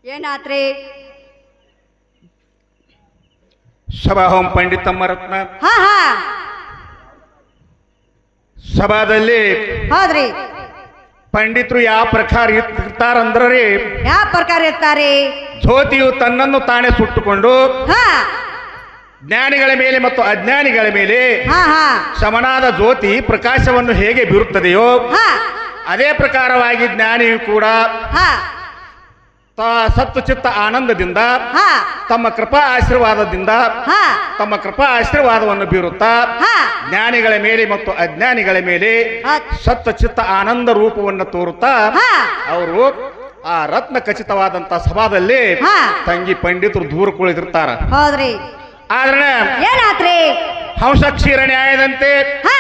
ಏನಾತ್ರಿ? ಸಭಾಹೋಂ ಪಂಡಿತಮ್ಮ ರತ್ನ ಹಾ ಹಾ ಸಭಾದಲ್ಲಿ ಹೌದ್ರಿ. ಪಂಡಿತರು ಯಾವ ಪ್ರಕಾರ ಇರ್ತಾರಂದ್ರಿ, ಯಾವ ಪ್ರಕಾರ ಇರ್ತಾರೆ? ಜ್ಯೋತಿಯು ತನ್ನನ್ನು ತಾನೇ ಸುಟ್ಟುಕೊಂಡು ಹಾ ಜ್ಞಾನಿಗಳ ಮೇಲೆ ಮತ್ತು ಅಜ್ಞಾನಿಗಳ ಮೇಲೆ ಹಾ ಹಾ ಸಮನಾದ ಜ್ಯೋತಿ ಪ್ರಕಾಶವನ್ನು ಹೇಗೆ ಬೀರುತ್ತದೆಯೋ ಹಾ ಅದೇ ಪ್ರಕಾರವಾಗಿ ಜ್ಞಾನಿಯು ಕೂಡ ಹಾ ಸತ್ತು ಚಿತ್ತ ಆನಂದದಿಂದ ಹಾ ತಮ್ಮ ಕೃಪಾ ಆಶೀರ್ವಾದದಿಂದ ಹಾ ತಮ್ಮ ಕೃಪಾ ಆಶೀರ್ವಾದವನ್ನು ಬೀರುತ್ತಾ ಹಾ ಜ್ಞಾನಿಗಳ ಮೇಲೆ ಮತ್ತು ಅಜ್ಞಾನಿಗಳ ಮೇಲೆ ಸತ್ತ ಚಿತ್ತ ಆನಂದ ರೂಪವನ್ನು ತೋರುತ್ತಾ ಹಾ ಅವರು ಆ ರತ್ನ ಖಚಿತವಾದಂತ ಸಭಾದಲ್ಲಿ ಹಾ ತಂಗಿ ಪಂಡಿತರು ದೂರ ಕುಳಿತಿರ್ತಾರ. ಹೌದ್ರಿ. ಆದ್ರೆ ಏನಾತ್ರಿ? ಹಂಸ ಕ್ಷೀರ ನ್ಯಾಯದಂತೆ ಹಾ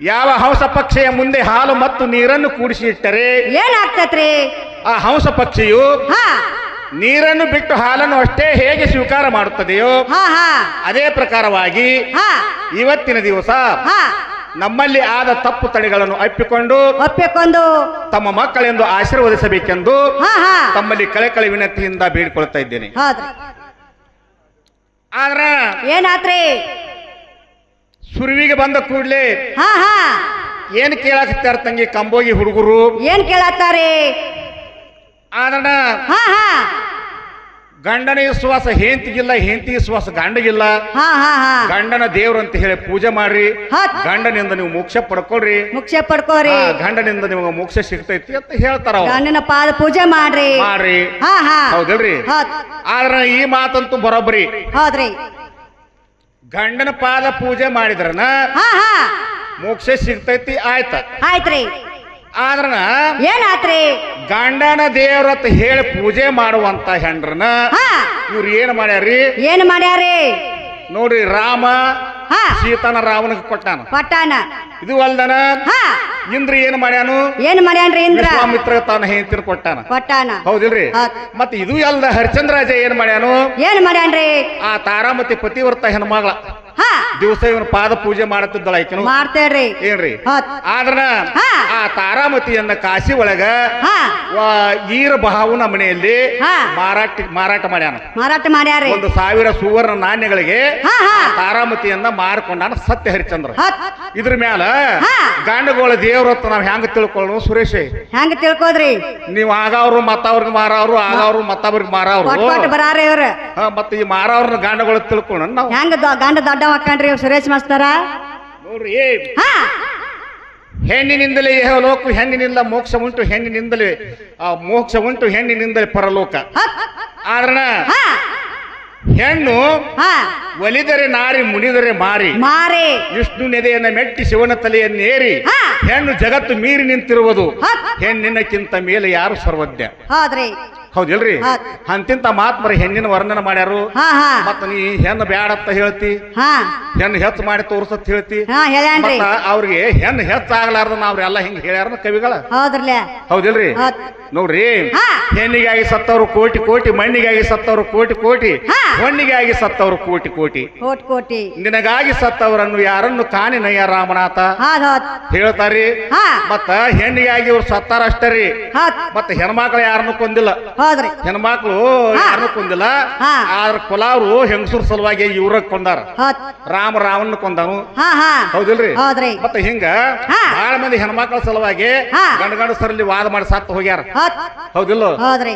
ಯಾವ ಹಂಸ ಪಕ್ಷಿಯ ಮುಂದೆ ಹಾಲು ಮತ್ತು ನೀರನ್ನು ಕೂಡಿಸಿ ಇಟ್ಟರೆ ಏನಾಗ್ತತ್ರಿ? ಆ ಹಂಸ ಪಕ್ಷಿಯು ಹಾ ನೀರನ್ನು ಬಿಟ್ಟು ಹಾಲನ್ನು ಅಷ್ಟೇ ಹೇಗೆ ಸ್ವೀಕಾರ ಮಾಡುತ್ತದೆಯೋ ಹಾ ಹಾ ಅದೇ ಪ್ರಕಾರವಾಗಿ ಹಾ ಇವತ್ತಿನ ದಿವಸ ಹಾ ನಮ್ಮಲ್ಲಿ ಆದ ತಪ್ಪು ತಡೆಗಳನ್ನು ಅಪ್ಪಿಕೊಂಡು ಒಪ್ಪಿಕೊಂಡು ತಮ್ಮ ಮಕ್ಕಳೆಂದು ಆಶೀರ್ವದಿಸಬೇಕೆಂದು ಹಾ ಹಾ ತಮ್ಮಲ್ಲಿ ಕಳೆ ವಿನಂತಿಯಿಂದ ಬೇಡಿಕೊಳ್ತಾ ಇದ್ದೇನೆ. ಹೌದ್ರಿ. ಆದ್ರ ಏನಾತ್ರಿ? ಸುರುವಿಗೆ ಬಂದ ಕೂಡ್ಲೆ ಹಾ ಹಾ ಏನ್ ಕೇಳಾಕತ್ತಾರ ತಂಗಿ ಕಂಬೋಗಿ ಹುಡುಗರು? ಏನ್ ಕೇಳತ್ತಾರಿ? ಆದ್ರ ಹಾ ಹಾ ಗಂಡನ ವಿಶ್ವಾಸ ಹೆಂಡತಿಗಿಲ್ಲ, ಹೆಂಡತಿ ವಿಶ್ವಾಸ ಗಂಡಗಿಲ್ಲ. ಹಾ ಹಾ ಹಾ ಗಂಡನ ದೇವ್ರು ಅಂತ ಹೇಳಿ ಪೂಜೆ ಮಾಡ್ರಿ, ಹೌದ್. ಗಂಡನಿಂದ ನೀವು ಮೋಕ್ಷ ಪಡ್ಕೊಳ್ರಿ, ಮುಖ್ಯ ಪಡ್ಕೋರಿ, ಗಂಡನಿಂದ ನಿಮಗೆ ಮೋಕ್ಷ ಸಿಗ್ತೈತಿ ಅಂತ ಹೇಳ್ತಾರ ಅವ್ರು. ಗಂಡನ ಪಾದ ಪೂಜೆ ಮಾಡ್ರಿ ಮಾಡ್ರಿ, ಹಾ ಹಾ ಹೌದಿಲ್ರಿ? ಹೌದ್ ಆದ್ರ ಈ ಮಾತಂತೂ ಬರೋಬ್ಬರಿ. ಹೌದ್ರಿ. ಗಂಡನ ಪಾದ ಪೂಜೆ ಮಾಡಿದ್ರನ ಹಾ ಹಾ ಮೋಕ್ಷ ಸಿಗ್ತೈತಿ, ಆಯ್ತ. ಆಯ್ತ್ರಿ. ಆದ್ರನ ಏನಾತ್ರಿ? ಗಂಡನ ದೇವ್ರತ್ ಹೇಳಿ ಪೂಜೆ ಮಾಡುವಂತ ಹೆಂಡ್ರನ ಹಾ ಇವ್ರು ಏನ್ ಮಾಡ್ಯಾರ್ರಿ? ಏನ್ ಮಾಡ್ಯಾರಿ? ನೋಡ್ರಿ, ರಾಮ ಹಾ ಸೀತಾನ ರಾವಣಗೆ ಕೊಟ್ಟಾನ. ಪಟ್ಟಾನ. ಇದು ಅಲ್ದನ ಹಾ ಇಂದ್ರ ಏನ್ ಮಾಡ್ಯಾನು? ಏನ್ ಮಾಡ್ಯಾನ್ರಿ ಇಂದ್ರ? ವಿಶ್ವಾಮಿತ್ರ ತಾನ ಹೆಂಡತಿನ ಕೊಟ್ಟಾನ. ಪಟ್ಟಾನ. ಹೌದಿಲ್ರಿ? ಹೌದ್. ಮತ್ತೆ ಇದು ಅಲ್ದ ಹರಿಶ್ಚಂದ್ರಾಜ ಏನ್ ಮಾಡ್ಯಾನು? ಏನ್ ಮಾಡ್ಯಾನ್ರಿ? ಆ ತಾರಾಮತಿ ಪತಿವ್ರತ ಹೆಣ್ಮಗಳ ಹಾ ದಿವಸ ಇವನು ಪಾದ ಪೂಜೆ ಮಾಡುತ್ತಿದ್ದಳ ಆಯ್ಕೆನು. ಮಾಡ್ತೇವ್ರಿ. ಏನ್ರಿ? ಹೌದ್. ಆದ್ರ ಹಾ ಆ ತಾರಾಮತಿಯನ್ನ ಕಾಶಿ ಒಳಗ ಹಾ ಈರ ಭಾವನ ಮನೆಯಲ್ಲಿ ಹಾ ಮಾರಾಟ ಮಾಡ್ಯಾನ. ಮಾರಾಟ ಮಾಡ್ಯಾರಿ. 1,000 ಸುವರ್ಣ ನಾಣ್ಯಗಳಿಗೆ ಹಾ ಹಾ ತಾರಾಮತಿಯನ್ನ ಮಾರ್ಕೊಂಡಾನ ಸತ್ಯ ಹರಿಶ್ಚಂದ್ರ. ಹೌದ್. ಇದ್ರ ಮ್ಯಾಲ ಹಾ ಗಂಡುಗಳ ದೇವ್ರತ್ತ ನಾವ್ ಹೆಂಗ ತಿಳ್ಕೊಳ್ಳೋಣ ಸುರೇಶ್? ಹೆಂಗ ತಿಳ್ಕೋದ್ರಿ? ನೀವ್ ಆಗವ್ರು ಮತ್ತವ್ರಿಗೆ ಮಾರವ್ರು, ಆಗವ್ರು ಮತ್ತವ್ರಿಗೆ ಮಾರವ್ರು, ಕೊಟ್ಟು ಬರಾರಿ ಇವ್ರ. ಮತ್ತೆ ಈ ಮಾರವ್ರನ್ನ ಗಂಡುಗಳ ತಿಳ್ಕೊಳ್ಳೋಣ ನಾವು. ಹೆಂಗ ಗಂಡ ದೊಡ್ಡ ಹಾಕಂಡ್ರಿ ಸುರೇಶ್ ಮಾಸ್ತರ? ನೋಡ್ರಿ, ಹಾ ಹೆಣ್ಣಿನಿಂದಲೇ ಲೋಕ, ಹೆಣ್ಣಿನಿಂದ ಮೋಕ್ಷ ಉಂಟು, ಹೆಣ್ಣಿನಿಂದಲೇ ಮೋಕ್ಷ ಉಂಟು, ಹೆಣ್ಣಿನಿಂದಲೇ ಪರಲೋಕ. ಹೌದ್. ಆದ್ರನ ಹಾ ಹೆಣ್ಣು ಹಾ ಒಲಿದರೆ ನಾರಿ, ಮುನಿದರೆ ಮಾರಿ. ಮಾರಿ ವಿಷ್ಣು ನೆದೆಯನ್ನ ಮೆಟ್ಟಿ ಶಿವನ ತಲೆಯನ್ನೇರಿ ಹಾ ಹೆಣ್ಣು ಜಗತ್ತು ಮೀರಿ ನಿಂತಿರುವುದು. ಹೌದ್. ಹೆಣ್ಣಿನಕ್ಕಿಂತ ಮೇಲೆ ಯಾರು ಸರ್ವಜ್ಞ? ಹೌದ್ರಿ. ಹೌದಿಲ್ರಿ? ಹೌದ್. ಅಂತಿಂತ ಮಾತ್ಮರ ಹೆಣ್ಣಿನ ವರ್ಣನ ಮಾಡ್ಯಾರು. ಹಾ ಹಾ ಮತ್ತ ನೀ ಹೆಣ್ಣು ಬ್ಯಾಡತ್ತ ಹೇಳ್ತಿ, ಹಾ ಹೆಣ್ಣು ಹೆಚ್ಚು ಮಾಡಿ ತೋರ್ಸತ್ ಹೇಳ್ತಿ. ಹಾ ಹೇಳ್ಯಾನ್ರಿ. ಮತ್ತ ಅವ್ರಿಗೆ ಹೆಣ್ಣು ಹೆಚ್ಚಾಗ್ಲಾರ್ದ ನಾವ್ರೆಲ್ಲ ಹಿಂಗ ಹೇಳ್ಯಾರ ಕವಿಗಳ. ಹೌದ್ರಲ್ಲ. ಹೌದಿಲ್ರಿ? ಹೌದ್. ನೋಡ್ರಿ, ಹಾ ಹೆಣ್ಣಿಗಾಗಿ ಸತ್ತವರು ಕೋಟಿ ಕೋಟಿ, ಮಣ್ಣಿಗಾಗಿ ಸತ್ತವರು ಕೋಟಿ ಕೋಟಿ, ಹಾ ಹೊಣ್ಣಿಗಾಗಿ ಸತ್ತವರು ಕೋಟಿ ಕೋಟಿ. ಕೋಟಿ ಕೋಟಿ. ನಿನಗಾಗಿ ಸತ್ತವರನ್ನು ಯಾರನ್ನು ಕಾಣಿ ನಯ್ಯ ರಾಮನಾಥ ಹೌದ್ ಹೌದ್ ಹೇಳ್ತಾರಿ. ಹಾ ಮತ್ತ ಹೆಣ್ಣಿಗಾಗಿ ಇವ್ರು ಸತ್ತಾರ ಅಷ್ಟೇ ರೀ. ಹೌದ್. ಮತ್ತ ಹೆಣ್ಮಕ್ಳು ಯಾರನ್ನು ಕೊಂದಿಲ್ಲ, ಹೌದ್ರಿ. ಹೆಣ್ಮಕ್ಳು ಹಾ. ಯಾರನ್ನು ಕೊಂದಿಲ್ಲ. ಹಾ. ಆದ್ರ ಕುಲಾವ್ರು ಹೆಂಗಸೂರ್ ಸಲುವಾಗಿ ಇವ್ರ ಕೊಂದಾರ. ಹೌದ್. ರಾವಣನ ಕೊಂದಾನು. ಹಾ ಹಾ ಹೌದಿಲ್ರಿ? ಹೌದ್ರಿ. ಮತ್ತ ಹಿಂಗ ಹಾ. ಬಹಳ ಮಂದಿ ಹೆಣ್ಮಕ್ಳ ಸಲುವಾಗಿ ಹಾ. ಗಂಡಸರಲ್ಲಿ ವಾದ ಮಾಡಿ ಸತ್ತು ಹೋಗ್ಯಾರ. ಹೌದ್. ಹೌದಿಲ್ಲ? ಹೌದ್ರಿ.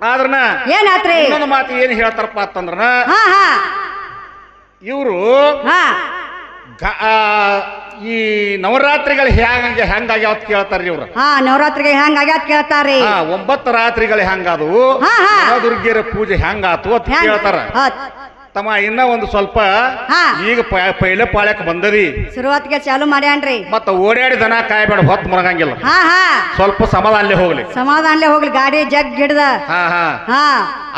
ಆದ್ರನ ಏನಾತ್ರಿ? ಇನ್ನೊಂದು ಮಾತು ಏನ್ ಹೇಳ್ತಾರಪ್ಪ ಅಂತಂದ್ರ, ಹಾ ಹಾ ಇವರು ಹಾ ಈ ನವರಾತ್ರಿಗಳು ಹೆಂಗಾಗ್ಯಾವ ಕೇಳ್ತಾರ್ರಿ ಇವ್ರು. ಹಾ ನವರಾತ್ರಿಗೆ ಹೆಂಗ ಆಗ್ಯಾತ್ ಕೇಳ್ತಾರಿ. 9 ರಾತ್ರಿಗಳು ಹೆಂಗಾದವು, ಹಾ, ಹಾ. ನವದುರ್ಗಿಯರ ಪೂಜೆ ಹೆಂಗಾತು ಅಂತ ಹೆಂಗ್? ಕೇಳ್ತಾರ. ಹೌದ್. ತಮ್ಮ ಇನ್ನ ಒಂದು ಸ್ವಲ್ಪ ಹಾ. ಈಗ ಪೈಲೆ ಪಾಳ್ಯಕ್ ಬಂದದಿ, ಶುರುವಾತಿಗೆ ಚಾಲು ಮಾಡ್ಯಾನ್ರಿ. ಮತ್ತ ಓಡಾಡಿ ದನ ಕಾಯ್ಬೇಡ, ಹೊತ್ತು ಮರಗಂಗಿಲ್ಲ. ಹಾ ಹಾ ಸ್ವಲ್ಪ ಸಮಾಧಾನಲೆ ಹೋಗ್ಲಿ. ಸಮಾಧಾನಲೆ ಹೋಗ್ಲಿ, ಗಾಡಿ ಜಗ್ ಹಿಡ್ದ. ಹಾ ಹಾ ಹಾ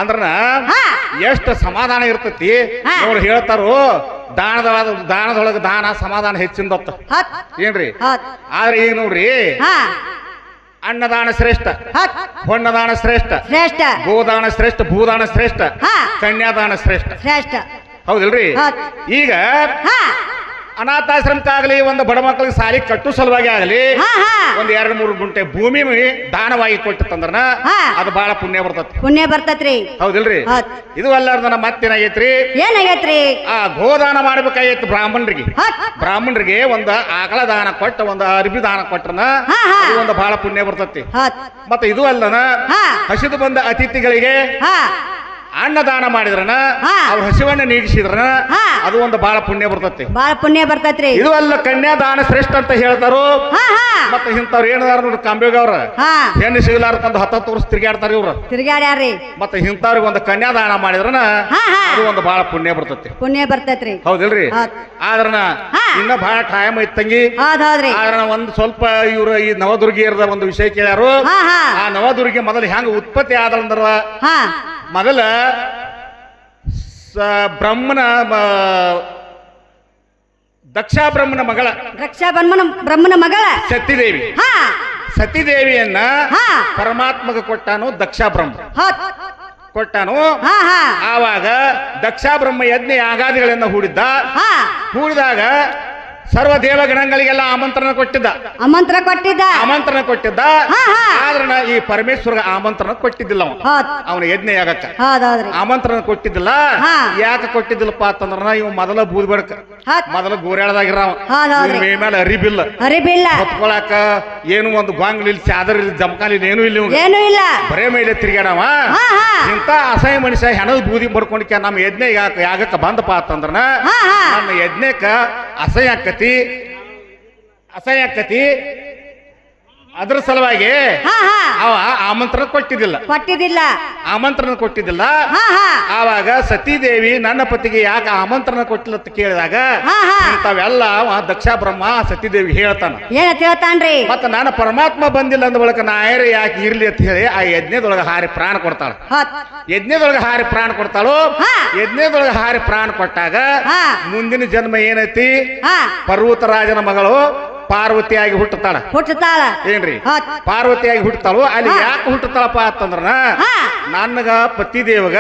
ಅಂದ್ರನ ಹಾ ಎಷ್ಟು ಸಮಾಧಾನ ಇರ್ತತಿ. ಹಾ. ನೋಡ್ರಿ ಹೇಳ್ತಾರು, ದಾನದೊಳಗ ದಾನ ಸಮಾಧಾನ ಹೆಚ್ಚಿಂದತ್ತ. ಹತ್ ಏನ್ರಿ? ಹತ್ ಆದ್ರೆ ಈಗ ನೋಡ್ರಿ, ಹಾ ಅನ್ನದಾನ ಶ್ರೇಷ್ಠ, ಹತ್ ಹೊನ್ನದಾನ ಶ್ರೇಷ್ಠ, ಶ್ರೇಷ್ಠ. ಗೋದಾನ ಶ್ರೇಷ್ಠ, ಭೂದಾನ ಶ್ರೇಷ್ಠ, ಹಾ ಕನ್ಯಾದಾನ ಶ್ರೇಷ್ಠ. ಶ್ರೇಷ್ಠ. ಹೌದಿಲ್ರಿ? ಹೌದ್. ಈಗ ಹಾ ಅನಾಥಾಶ್ರಮಕ್ಕಾಗಲಿ ಒಂದು ಬಡ ಮಕ್ಕಳಿಗೆ ಸಾಲಿ ಕಟ್ಟು ಸಲುವಾಗಿ ಆಗಲಿ ಹಾ ಹಾ ಒಂದ್ 2-3 ಗುಂಟೆ ಭೂಮಿ ದಾನವಾಗಿ ಕೊಟ್ಟಿತ್ತಂದ್ರ ಹಾ. ಅದು ಬಹಳ ಪುಣ್ಯ ಬರ್ತತಿ. ಪುಣ್ಯ ಬರ್ತತ್ರಿ. ಹೌದಿಲ್ರಿ? ಹೌದ್. ಇದು ಅಲ್ಲಾರ್ದನ ಮತ್ತೇನಾಗೈತ್ರಿ, ಏನಾಗೈತ್ರಿ? ಆ ಗೋದಾನ ಮಾಡ್ಬೇಕಾಗೈತಿ ಬ್ರಾಹ್ಮಣರಿಗೆ. ಹೌದ್. ಬ್ರಾಹ್ಮಣರಿಗೆ ಒಂದು ಆಕಳ ದಾನ ಕೊಟ್ಟ, ಒಂದು ಅರ್ಬಿ ದಾನ ಕೊಟ್ರನ ಹಾ, ಹಾ. ಅದು ಒಂದು ಬಹಳ ಪುಣ್ಯ ಬರ್ತತಿ. ಹೌದ್. ಮತ್ತೆ ಇದು ಅಲ್ಲನ ಹಾ. ಹಸಿದು ಬಂದ ಅತಿಥಿಗಳಿಗೆ ಹಾ ಅನ್ನದಾನ ಮಾಡಿದ್ರನ ಹಾ. ಅವ್ರ ಹಸಿವನ್ನ ನೀಗಿಸಿದ್ರನ ಹಾ. ಅದು ಒಂದು ಬಹಳ ಪುಣ್ಯ ಬರ್ತತಿ. ಬಾಳ ಪುಣ್ಯ ಬರ್ತತ್ರಿ. ಇದು ಅಲ್ಲ ಕನ್ಯಾದಾನ ಶ್ರೇಷ್ಠ ಅಂತ ಹೇಳ್ತಾರು. ಹಾ ಹಾ ಮತ್ತೆ ಇಂಥವ್ರು ಏನದಾರ ನೋಡಿ ಕಂಬೇಗ ಅವ್ರ ಹಾ ಹೆಣ್ಣು ಸಿಗಲಾರ್ದಂತ 10 ವರ್ಷ ತಿರುಗಾಡ್ತಾರ ಇವ್ರು. ತಿರ್ಗಾಡ್ಯಾರ್ರಿ. ಮತ್ತೆ ಇಂಥವ್ರಿಗೆ ಒಂದು ಕನ್ಯಾದಾನ ಮಾಡಿದ್ರನ ಹಾ ಹಾ ಅದು ಒಂದು ಬಹಳ ಪುಣ್ಯ ಬರ್ತತಿ. ಪುಣ್ಯ ಬರ್ತತ್ರಿ. ಹೌದಿಲ್ರಿ? ಹೌದ್. ಆದ್ರನ ಹಾ. ಇನ್ನ ಬಹಳ ಟೈಮ್ ಐತ್ ತಂಗಿ. ಹೌದ್ ಹೌದ್ರಿ. ಆದ್ರ ಒಂದು ಸ್ವಲ್ಪ ಇವ್ರ ಈ ನವದುರ್ಗಿಯರದ ಒಂದು ವಿಷಯ ಕೇಳ್ಯಾರು. ಹಾ ಹಾ ಆ ನವದುರ್ಗಿ ಮೊದಲು ಹೆಂಗ ಉತ್ಪತ್ತಿ ಆದಂದ್ರ ಹಾ ಮೊದಲ ಬ್ರಹ್ಮನ ದಕ್ಷ ಬ್ರಹ್ಮನ ಮಗಳ ರಕ್ಷಾ ಬ್ರಹ್ಮನ ಮಗಳ ಸತಿದೇವಿ. ಹಾ ಸತಿದೇವಿಯನ್ನ ಹಾ ಪರಮಾತ್ಮಗೆ ಕೊಟ್ಟಾನು ದಕ್ಷ ಬ್ರಹ್ಮ ಹೌದ್. ಕೊಟ್ಟಾನು. ಹಾ ಹಾ ಆವಾಗ ದಕ್ಷ ಬ್ರಹ್ಮ ಯಜ್ಞ ಯಾಗಾದಿಗಳನ್ನ ಹೂಡಿದ್ದ. ಹಾ ಹೂಡಿದಾಗ ಸರ್ವ ದೇವಗಣಗಳಿಗೆಲ್ಲ ಆಮಂತ್ರಣ ಕೊಟ್ಟಿದ್ದ. ಆಮಂತ್ರಣ ಕೊಟ್ಟಿದ್ದ. ಆಮಂತ್ರಣ ಕೊಟ್ಟಿದ್ದ. ಹಾ, ಹಾ. ಆದ್ರನ ಈ ಪರಮೇಶ್ವರ ಆಮಂತ್ರಣ ಕೊಟ್ಟಿದ್ದಿಲ್ಲ ಅವ. ಹೌದ್. ಅವನ ಯಜ್ಞ ಯಾಗಕ್ಕ ಹೌದ್ ಹೌದ್ರಿ. ಆಮಂತ್ರಣ ಕೊಟ್ಟಿದ್ದಿಲ್ಲ. ಹಾ. ಯಾಕೆ ಕೊಟ್ಟಿದ್ದಿಲ್ಲಪ್ಪ ಅಂತಂದ್ರ ಇವ್ ಮೊದಲ ಬೂದ್ ಬಡ್ಕ ಹೌದ್. ಮೊದಲ ಗೋರ್ಯಾಳದಾಗಿರ ಹೌದ್ ಹೌದ್ರಿ. ಮೇ ಮೇಲೆ ಅರಿಬಿಲ್ಲ, ಅರಿಬಿಲ್ಲ, ಹೊತ್ಕೊಳಕ ಏನು ಒಂದು ಗ್ವಾಂಗ್ಲಿ ಇಲ್ಲ, ಚಾದರ್ ಇಲ್ಲ, ಜಮಕಾಲಿ ಇಲ್ಲ, ಏನೂ ಇಲ್ಲ ಇವ್ಗೆ. ಏನು ಇಲ್ಲ. ಬರೇ ಮೇಲೆ ತಿರ್ಗಾಡವ. ಹಾ ಹಾ ಇಂತ ಅಸಹ್ಯ ಮನುಷ್ಯ ಹೆಣದ ಬೂದಿ ಬಡ್ಕೊಂಡ್ಕ ನಮ್ಮ ಯಜ್ಞ ಯಾಗಕ್ಕ ಬಂದಪ್ಪ ಅಂತಂದ್ರನ ಹಾ ಹಾ ನಮ್ಮ ಯಜ್ಞಕ್ಕ ಅಸಹ್ಯ ಆಕತಿ. ಅದ್ರ ಸಲುವಾಗಿ ಹಾ ಹಾ ಅವ ಆಮಂತ್ರಣ ಕೊಟ್ಟಿದ್ದಿಲ್ಲ. ಆಮಂತ್ರಣ ಕೊಟ್ಟಿದ್ದಿಲ್ಲ. ಹಾ ಹಾ ಆವಾಗ ಸತೀದೇವಿ ನನ್ನ ಪತಿಗೆ ಯಾಕೆ ಆಮಂತ್ರಣ ಕೊಟ್ಟಿಲ್ಲ ಅಂತ ಕೇಳಿದಾಗ ಹಾ ಹಾ ಇಂಥವೆಲ್ಲ ಅವ ದಕ್ಷ ಬ್ರಹ್ಮ ಸತೀದೇವಿ ಹೇಳ್ತಾನ. ಏನಂತ ಹೇಳ್ತಾನ್ರಿ? ಮತ್ತ ನಾನು ಪರಮಾತ್ಮ ಬಂದಿಲ್ಲ ಅಂದ ಬಳಿಕ ನಾಯರು ಯಾಕೆ ಇರ್ಲಿ ಅಂತ ಹೇಳಿ ಆ ಯಜ್ಞದೊಳಗೆ ಹಾರಿ ಪ್ರಾಣ ಕೊಡ್ತಾಳ. ಹೌದ್. ಯಜ್ಞದೊಳಗೆ ಹಾರಿ ಪ್ರಾಣ ಕೊಡ್ತಾಳು. ಹಾ. ಯಜ್ಞದೊಳಗೆ ಹಾರಿ ಪ್ರಾಣ ಕೊಟ್ಟಾಗ ಹಾ. ಮುಂದಿನ ಜನ್ಮ ಏನೈತಿ, ಹಾ ಪರ್ವತರಾಜನ ಮಗಳು ಪಾರ್ವತಿಯಾಗಿ ಹುಟ್ಟುತ್ತಾಳ. ಏನ್ರಿ? ಹೌದ್. ಪಾರ್ವತಿಯಾಗಿ ಹುಟ್ಟತಾಳು. ಅಲ್ಲಿ ಹಾ. ಯಾಕೆ ಹುಟ್ಟುತ್ತಾಳಪ್ಪ ಅಂತಂದ್ರ ಹಾ. ನನ್ಗ ಪತಿದೇವಗ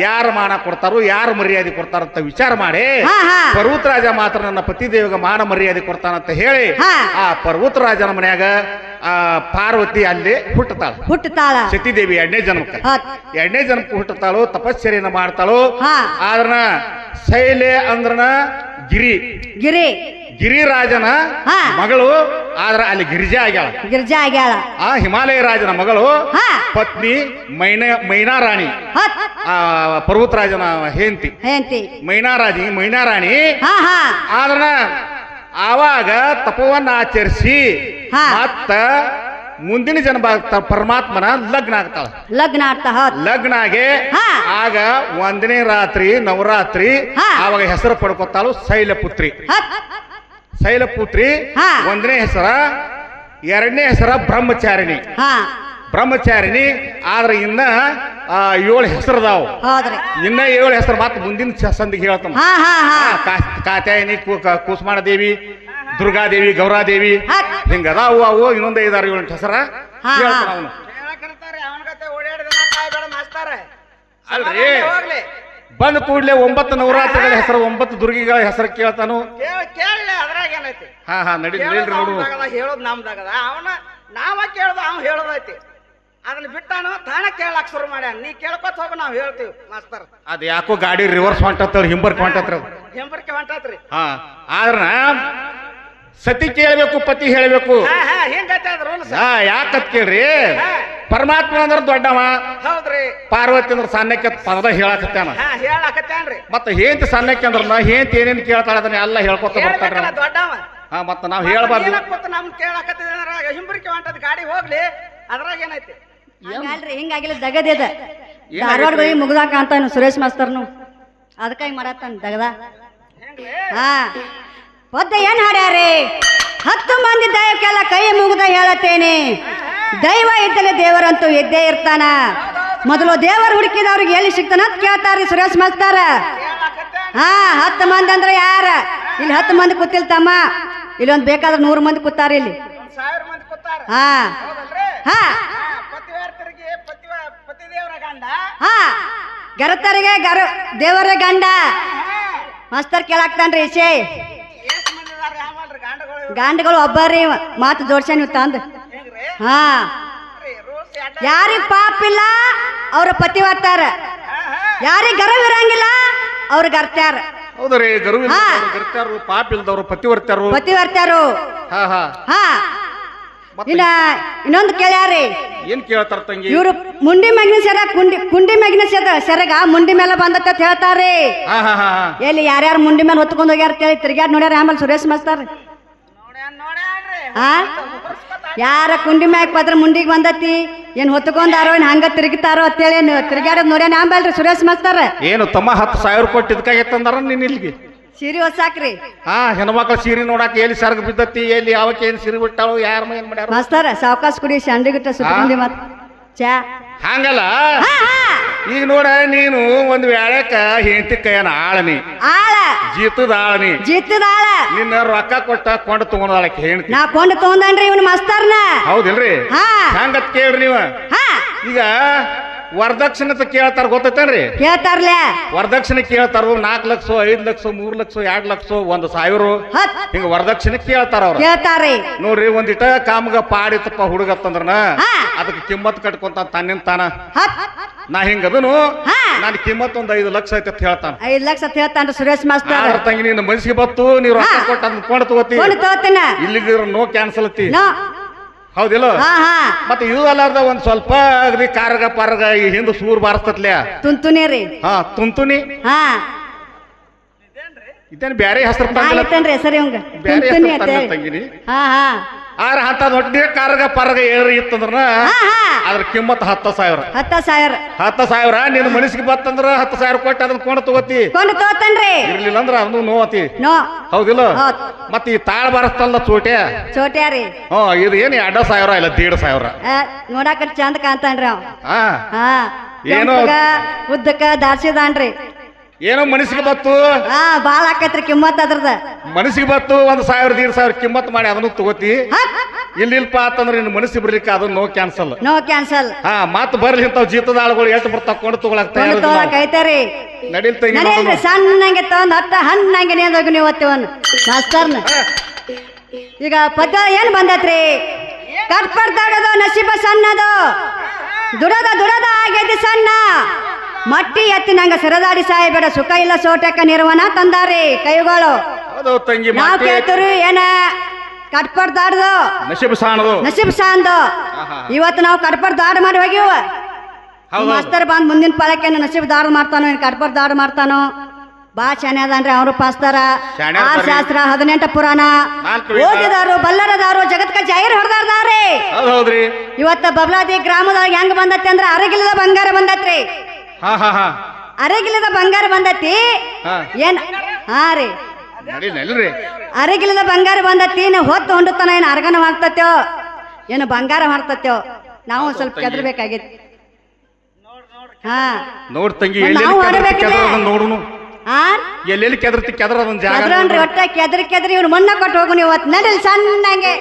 ಯಾರು ಮಾನ ಕೊಡ್ತಾರೋ, ಯಾರು ಮರ್ಯಾದೆ ಕೊಡ್ತಾರಂತ ವಿಚಾರ ಮಾಡಿ ಹಾ, ಹಾ. ಪರ್ವತರಾಜ ಮಾತ್ರ ನನ್ನ ಪತಿದೇವಗ ಮಾನ ಮರ್ಯಾದೆ ಕೊಡ್ತಾನಂತ ಹೇಳಿ ಹಾ. ಆ ಪರ್ವತರಾಜನ ಮನ್ಯಾಗ ಆ ಪಾರ್ವತಿ ಅಲ್ಲಿ ಹುಟ್ಟುತ್ತಾಳ. ಸತೀದೇವಿ 2ನೇ ಜನ್ಮಕ್ಕೆ. ಹೌದ್. 2ನೇ ಜನ್ಮಕ್ಕೆ ಹುಟ್ಟುತ್ತಾಳು. ತಪಶ್ಚರ್ಯನ ಮಾಡ್ತಾಳು. ಹಾ. ಆದ್ರನ ಶೈಲೆ ಅಂದ್ರನ ಗಿರಿ ಗಿರಿರಾಜನ ಹಾ. ಮಗಳು. ಆದ್ರ ಅಲ್ಲಿ ಗಿರಿಜಾ ಆಗ್ಯಾಳ. ಆ ಹಿಮಾಲಯ ರಾಜನ ಮಗಳು. ಹಾ. ಪತ್ನಿ ಮೈನಾರಾಣಿ. ಹೌದ್. ಆ ಪರ್ವತರಾಜನ ಹೆಂಡತಿ ಮೈನಾರಾಣಿ. ಹಾ ಹಾ ಆದ್ರನ ಆವಾಗ ತಪವನ್ನ ಆಚರಿಸಿ ಹಾ. ಮತ್ತ ಮುಂದಿನ ಜನ್ಮ ಪರಮಾತ್ಮನ ಲಗ್ನ ಆಗ್ತಾಳ. ಲಗ್ನ ಆಗಿ ಹಾ. ಆಗ 1ನೇ ರಾತ್ರಿ ನವರಾತ್ರಿ ಹಾ. ಆವಾಗ ಹೆಸರು ಪಡ್ಕೊತಾಳು ಶೈಲಪುತ್ರಿ. ಶೈಲಪುತ್ರಿ ಹಾ. 1ನೇ ಹೆಸರ. 2ನೇ ಹೆಸರ ಬ್ರಹ್ಮಚಾರಿಣಿ. ಆದ್ರೆ ಇನ್ನ 7 ಹೆಸರದಾವು. ಇನ್ನ 7 ಹೆಸರು ಮಾತ್ರ ಮುಂದಿನ ಸಂದಿಗೆ ಹೇಳ್ತಾನ. ಕಾತ್ಯಾಯನಿ, ಕೂಸ್ಮಾಣ ದೇವಿ, ದುರ್ಗಾದೇವಿ, ಗೌರಾದೇವಿ, ಹಿಂಗ ಅದಾವು. ಅವು ಇನ್ನೊಂದು 5-6-7 ಹೆಸರ ಹೇಳ್ತಾನ ಅವನು. ಅಲ್ರಿ ಬಂದ ಕೂಡ್ಲೆ 9 ನವರಾತ್ರಿಗಳ ಹೆಸರು, 9 ದುರ್ಗಿಗಳ ಹೆಸರು ಕೇಳ್ತಾನು. ಹಾ ಹಾ ನಡೀರಿ ನೋಡು. ಹೇಳೋದು ನಮ್ದಾಗದ. ಅವನ ನಾವ ಕೇಳ್ದ ಅವ್ ಹೇಳೋದೈತಿ. ಅದನ್ನ ಬಿಟ್ಟಾನು ತಾನ ಕೇಳಕ್ ಶುರು ಮಾಡ್ಯಾನ. ನೀ ಕೇಳ್ಕೊತ ಹೋಗ ನಾವ್ ಹೇಳ್ತೀವಿ ಮಾಸ್ತರ್. ಅದ್ ಯಾಕೋ ಗಾಡಿ ರಿವರ್ಸ್ ಹೊಂಟತ್ರ, ಹಿಂಬರ್ಕ್ ಹೊಂಟತ್ರಿ. ಹೆಂಬರ್ಕೆ ಹೊಂಟತ್ರಿ. ಹಾ ಆದ್ರ ಸತಿ ಕೇಳ್ಬೇಕು, ಪತಿ ಹೇಳ್ಬೇಕು. ಯಾಕತ್ ಕೇಳ್ರಿ, ಪರಮಾತ್ಮ ಅಂದ್ರ ದೊಡ್ಡವ, ಹೌದ್ರಿ. ಪಾರ್ವತಿ ಅಂದ್ರ ಸಣ್ಣಕ್ಕೆ ಪದ ಹೇಳಕತ್ತಾನ. ಮತ್ತ ಹೇಂತಿ ಸಣ್ಣಕ್ಕೆ ಅಂದ್ರ ಹೇಂತಿ ಏನೇನ್ ಕೇಳ್ತಾಳ ಅದನ್ನ ಎಲ್ಲ ಹೇಳ್ಕೊತ ಬರ್ತಾರ. ಹಾ ಮತ್ತ ನಾವ್ ಹೇಳ್ಬಾರ್ದು. ನಮ್ ಕೇಳಕತ್ತಿದ್ರ ಹಿಂಬರ್ಕೆ ಹೊಂಟದ ಗಾಡಿ ಹೋಗ್ಲಿ, ಅದ್ರಾಗ ಏನೈತಿ? ಹಿಂಗಾಗಿಲ್ಲ ದಗದ ಧಾರವಾಡ ಹೋಗಿ ಮುಗ್ದಾಕ ಅಂತ ಸುರೇಶ್ ಮಾಸ್ತರ್ನು ಅದಕ್ಕಾಗಿ ಮಾಡತ್ತಾನ ದಗದ. ಹಾ ಒದ್ದ ಏನ್ ಹಾಡ್ಯಾರಿ? 10 ಮಂದಿ ದೈವಕ್ಕೆಲ್ಲ ಕೈ ಮುಗ್ದ ಹೇಳತ್ತೇನೆ, ದೈವ ಇದ್ದಲೆ ದೇವರಂತೂ ಇದ್ದೇ ಇರ್ತಾನ. ಮೊದಲು ದೇವರು ಹುಡುಕಿದವ್ರಿಗೆ ಎಲ್ಲಿ ಸಿಗ್ತಾನ ಅಂತ ಕೇಳ್ತಾರ್ರಿ ಸುರೇಶ್ ಮಾಸ್ತಾರ. ಹಾ 10 ಮಂದಿ ಅಂದ್ರೆ ಯಾರ? ಇಲ್ಲಿ 10 ಮಂದಿ ಕೂತಿಲ್ ತಮ್ಮ, ಇಲ್ಲೊಂದ್ ಬೇಕಾದ್ರೆ 100 ಮಂದಿ ಕೂತಾರ ಇಲ್ಲಿ. ಹಾ ಹಾ ಹಾ ಗರತರಿಗೆ ದೇವರ ಗಂಡ ಮಾಸ್ತರ್ ಕೇಳಾಕ್ತಾನ್ರಿ. ಇಶೆ ಗಂಡುಗಳು ಒಬ್ಬರೇ ಮಾತು ಜೋಡ್ಸ ನೀವು ತಂದು ಹೆಂಗ್ರಿ ಹಾ ರೂಲ್ಸ್ ಯಾರಿಗ್ ಪಾಪ ಇಲ್ಲ ಅವ್ರ ಪತಿ ಬರ್ತಾರ ಯಾರಿಗ್ ಗರ್ವ ಇರಂಗಿಲ್ಲ ಅವ್ರ ಗರ್ತ್ಯಾರ ಹೌದ್ರಿ ಗರ್ವ ಹಾ. ಗರ್ತಾರು ಪಾಪ ಇಲ್ದವ್ರು ಪತಿ ವರ್ತಾರು ಪತಿ ಬರ್ತಾರು ಹಾ ಹಾ ಹಾ ಮತ್ತೆ ಇನ್ನ ಇನ್ನೊಂದು ಕೇಳ್ಯಾರಿ ಏನ್ ಕೇಳ್ತಾರ ತಂಗಿ ಇವ್ರು ಮುಂಡಿ ಮ್ಯಾಗಿನ ಸೆರ ಕುಂಡಿ ಮ್ಯಾಗಿನ ಸೆರಗ ಮುಂಡಿ ಮೇಲೆ ಬಂದತ್ತ ಅಂತ ಹೇಳ್ತಾರ್ರಿ ಹಾ ಹಾ ಹಾ ಹಾ. ಎಲ್ಲಿ ಯಾರ್ಯಾರು ಮುಂಡಿ ಮೇಲೆ ಹೊತ್ಕೊಂಡ್ ಹೋಗ್ಯಾರ ಅಂತೇಳಿ ತಿರ್ಗ್ಯಾಡ್ ನೋಡ್ಯಾರ ಆಮೇಲೆ ಸುರೇಶ್ ಮಾಸ್ತಾರ ನೋಡ್ಯಾನ್ರಿ ಹಾ ಯಾರ ಕುಂಡಿ ಮ್ಯಾಗ ಪದ್ರ ಮುಂಡಿಗೆ ಬಂದತಿ ಏನ್ ಹೊತ್ಕೊಂಡಾರೋ ಏನ್ ಹಂಗ ತಿರುಗಿತಾರೋ ಅಂತೇಳಿ ತಿರ್ಗ್ಯಾಡೋದ್ ನೋಡ್ಯಾನ ಆಂಬಲ್ರಿ ಸುರೇಶ್ ಮಾಸ್ತಾರ ಏನು ತಮ್ಮ 10,000 ಕೊಟ್ಟು ಇದಕ್ಕಾಗತ್ತಂದಾರ ನೀನ್ ಇಲ್ಲಿಗೆ ಸೀರಿ ಹೊಸಾಕ್ರಿ ಹಾ ಹೆಣ್ಮಕ್ಳು ಸೀರೆ ನೋಡಾಕ ಎಲ್ಲಿ ಸರ್ಗ ಬಿದ್ದತಿ ಎಲ್ಲಿ ಯಾವಕ್ಕೆ ಏನ್ ಸೀರೆ ಬಿಟ್ಟಾಳು ಯಾರ ಏನ್ ಮಾಡ್ಯಾರ ಮಾಸ್ತಾರ ಸಾವಕಾಶ ಕುಡಿ ಸಂಡಿಗಿಟ್ಟ ಸುಟ್ಕೊಂಡಿ ಮತ್ ಚಾ ಹಂಗಲ್ಲ ಹಾ ಹಾ ಈಗ ನೋಡ ನೀನು ಒಂದ್ ವೇಳೆಕ ಹೆಂಡತಿ ಕೈಯನ ಆಳನಿ ಆಳ ಜೀತದ ಆಳನಿ ಜಿತ್ತದ ಆಳ ನಿನ್ನ ರೊಕ್ಕ ಕೊಟ್ಟ ಕೊಂಡು ತಗೊಂಡಾಳಕ್ಕೆ ಹೆಂಡತಿ ನಾ ಕೊಂಡು ತಗೊಂಡನ್ರಿ ಇವನ್ ಮಾಸ್ತರ್ನ ಹೌದಿಲ್ರಿ ಹಾ ಹಂಗತ್ ಕೇಳ್ರಿ ನೀವ ಹಾ ಈಗ ವರದಕ್ಷಿಣೆ ಅಂತ ಕೇಳ್ತಾರ ಗೊತ್ತೈತೇನ್ರಿ ಕೇಳ್ತಾರ್ಲೆ ವರದಕ್ಷಿಣೆ ಕೇಳ್ತಾರ 4 ಲಕ್ಷ 5 ಲಕ್ಷ 3 ಲಕ್ಷ 2 ಲಕ್ಷ 1,000 ಹತ್ ಹಿಂಗ ವರದಕ್ಷಿಣೆ ಕೇಳ್ತಾರ ಅವ್ರ ಕೇಳ್ತಾರ್ರಿ ನೋಡ್ರಿ ಒಂದಿಟ ಕಾಮ್ಗ ಪಾಡಿತಪ್ಪ ಹುಡುಗತ್ತಂದ್ರನ ಹಾ. ಅದಕ್ಕೆ ಕಿಮ್ಮತ್ ಕಟ್ಕೊಂತ ತನ್ನಿಂದ ತಾನ ಹತ್ ನಾ ಹಿಂಗದನು ಹಾ. ನಾನು ಕಿಮ್ಮತ್ ಒಂದ್ 5 ಲಕ್ಷ ಐತೆ ಅಂತ ಹೇಳ್ತಾನ 5 ಲಕ್ಷ ಅಂತ ಹೇಳ್ತಾನ್ರಿ ಸುರೇಶ್ ಮಾಸ್ತರ್ ಆದ್ರ ತಂಗಿ ನಿನ್ನ ಮನ್ಸಿಗೆ ಬತ್ತು ನೀವು ರೊಕ್ಕ ಹಾ. ಕೊಟ್ಟು ಅದನ್ನ ಕೊಂಡು ತಗೋತಿ ಕೊಂಡು ತಗೋತೀನ ಇಲ್ಲಿಗೆ ನೋ ಕ್ಯಾನ್ಸಲ್ ಐತಿ ನೋ ಹೌದಿಲ್ಲ ಹಾ ಹಾ ಮತ್ತೆ ಇದು ಅಲ್ಲಾರ್ದ ಒಂದ್ ಸ್ವಲ್ಪ ಅಗದಿ ಕಾರ್ಗ ಪಾರ್ಗ ಈ ಹಿಂದ ಸೂರ್ ಬಾರಿಸ್ತತ್ಲೆ ತುಂತುನಿ ರೀ ಹಾ ತುಂತುನಿ ಹಾ ಇದೇನ್ ಬ್ಯಾರೆ ಹೆಸರು ನಾ ತಂದಿಲ್ಲ ಇಟ್ಟೇನ್ರಿ ಹೆಸರು ಇವಂಗ ಬ್ಯಾರೆ ತುಂತುನಿ ಹೆಸರು ಅಂತ ತಂದಿಲ್ಲ ಹೇಳಿ ತಂಗಿನಿ ಹಾ ಹಾ ಆದ್ರ ಅಂತ ದೊಡ್ಡ ಕಾರ್ಗ ಪಾರ್ಗ ಏರಿ ಇತ್ತಂದ್ರ ಹಾ ಹಾ ಅದ್ರ ಕಿಮ್ಮತ್ 10,000 10,000 10,000 ನಿನ್ನ ಮನಸ್ಸಿಗೆ ಬತ್ತಂದ್ರ 10,000 ಕೊಟ್ಟು ಅದನ್ನ ಕೊಂಡು ತಗೋತಿ ಕೊಂಡು ತಗೋತಾನ್ರಿ ಇರ್ಲಿಲ್ಲ ಅಂದ್ರ ಅದನ್ನು ನೋವತಿ ನೋ ಹೌದಿಲ್ಲ ಹೌದ್. ಮತ್ತ ಈ ತಾಳ್ ಬಾರಸ್ತಲ್ಲ ಚೋಟೆ ಚೋಟ್ಯಾರಿ ಇದು ಏನ್ 2,000 ಇಲ್ಲ 1,500 ನೋಡಾಕ ಚಂದ ಕಾಣ್ತಾನ್ರಿ ಅವ ಹಾ ಹಾ ಏನೋ- ಕೆಂಪಗ ಉದ್ದಕ್ಕ ದಾರ್ಸಿದಾನ್ರಿ ಏನೋ ಮನಸ್ಸಿಗೆ ಬತ್ತು ಹಾ ಬಾಳ ಆಕೈತ್ರಿ ಕಿಮ್ಮತ್ ಅದ್ರದ ಮನಸ್ಸಿಗೆ ಬತ್ತು 1,000 1,500 ಕಿಮ್ಮತ್ ಮಾಡಿ ಅದನ್ನು ತಗೋತಿ ಇಲ್ಲಿಲ್ಪ ಅಂತಂದ್ರೆ ನಿನ್ನ ಮನಸ್ಸಿಗೆ ಬರ್ಲಿಕ್ಕೆ ಅದನ್ನ ನೋ ಕ್ಯಾನ್ಸಲ್ ನೋ ಕ್ಯಾನ್ಸಲ್ ಹಾ ಮತ್ ಬರ್ಲಿ ಇಂತಾವ್ ಜೀತದ ಆಳುಗಳು ಎಷ್ಟು ಬರ್ತಾವ ಕೊಂಡು ತಗೊಳಕ್ ಕೊಂಡು ತಗೊಳಕ್ ಐತಾರಿ ನಡಿಲ್ ತಂಗಿ ನಡೀಲ್ರಿ ಸಣ್ಣಂಗೆ ತಗೊಂಡ್ ಹತ್ತ ಹಣ್ಣಂಗೆ ನೇದೋಗಿ ನೀವು ಒತ್ತಿವನ್ ಮಾಸ್ತರ್ನ ಈಗ ಪದ್ಯ ಏನ್ ಬಂದತ್ರಿ ಕಟ್ಪಡ್ತಾಡೋದು ನಸೀಬ ಸಣ್ಣದು ದುಡದ ಆಗೈತಿ ಸಣ್ಣ ಮಟ್ಟಿ ಎತ್ತಿ ನಂಗ ಸರದಾಡಿ ಸಾಯಬೇಡ ಸುಖ ಇಲ್ಲ ಸೋಟಕ್ಕ ನಿರ್ವಹಣ ತಂದಾರಿ ಕೈಗಳು ಹೌದು ತಂಗಿ ನಾವ್ ಮಾತೆ ಕೇಳ್ತೀರಿ ಏನ ಕಟ್ಪಡ್ದಾಡ್ದು ನಶೀಬ್ ಸಾಣದು ನಸೀಬ್ ಸಾಂದು ಆಹಾ. ಇವತ್ತು ನಾವು ಕಟ್ಪಡ್ ದಾಡ್ ಮಾಡಿ ಹೋಗಿವ ಹೌದು. ಮಾಸ್ತರ್ ಬಂದ್ ಮುಂದಿನ ಪಾಲಕ್ಕೆ ನಸೀಬ್ ದಾಡ್ ಮಾಡ್ತಾನೋ ಏನ್ ಕಟ್ಪಡ್ ದಾಡ್ ಮಾಡ್ತಾನೋ ಬಾ ಶಾನೆ ಅದನ್ರಿ ಅವರು ಪಾಸ್ತಾರ ಶಾನೆ ಆ ಅದಾರ್ರಿ. ಶಾಸ್ತ್ರ 18 ಪುರಾಣ 4 ವೇದ. ಓದಿದಾರು ಬಲ್ಲರದಾರು ಜಗತ್ಕ ಜಾಹೀರ್ ಹೊಡೆದಾರ್ದಾರ್ರಿ ಹೌದ್ ಹೌದ್ರಿ ಇವತ್ತ ಬಬ್ಲಾದಿ ಗ್ರಾಮದೊಳಗೆ ಹೆಂಗ್ ಬಂದತಿ ಅಂದ್ರ ಅರಗಿಲ್ಲದ ಬಂಗಾರ ಬಂದತ್ರಿ ಹಾ ಹಾ ಹಾ ಅರಗಿಲ್ಲದ ಬಂಗಾರ ಬಂದತಿ ಹಾ ಏನ್ ಹಾ ರೀ ನಡಿಲ್ರಿ ಅರಗಿಲ್ಲದ ಬಂಗಾರ ಬಂದತಿ ಹೊತ್ತು ಹೊಂಡುತ್ತಾನ ಏನ್ ಅರ್ಗನ ಮಾಡ್ತತ್ಯೋ ಏನು ಬಂಗಾರ ಮಾಡ್ತತ್ಯೋ ನಾವು ಸ್ವಲ್ಪ ಕೆದರ್ಬೇಕಾಗಿತ್ತು ಹಾ ನೋಡ್ ತಂಗಿ ನಾವು ಎಲ್ಲೆಲ್ಲಿ ಹೊಡಿಬೇಕ್ರಿ. ಕೆದರದನ್ನ ನೋಡುನು ಆ ಎಲ್ಲೆಲ್ಲಿ ಕೆದರ್ತಿ ಕೆದರ ಅದನ್ನ ಜಾಗ ಕೆದ್ರನ್ರಿ ಒಟ್ಟ ಕೆದ್ರಿ ಇವ್ರು ಮಣ್ಣ ಕೊಟ್ಟು ಹೋಗು ನೀವು ಇವತ್ತು ನಡೀಲಿ ಸಣ್ಣಂಗೆ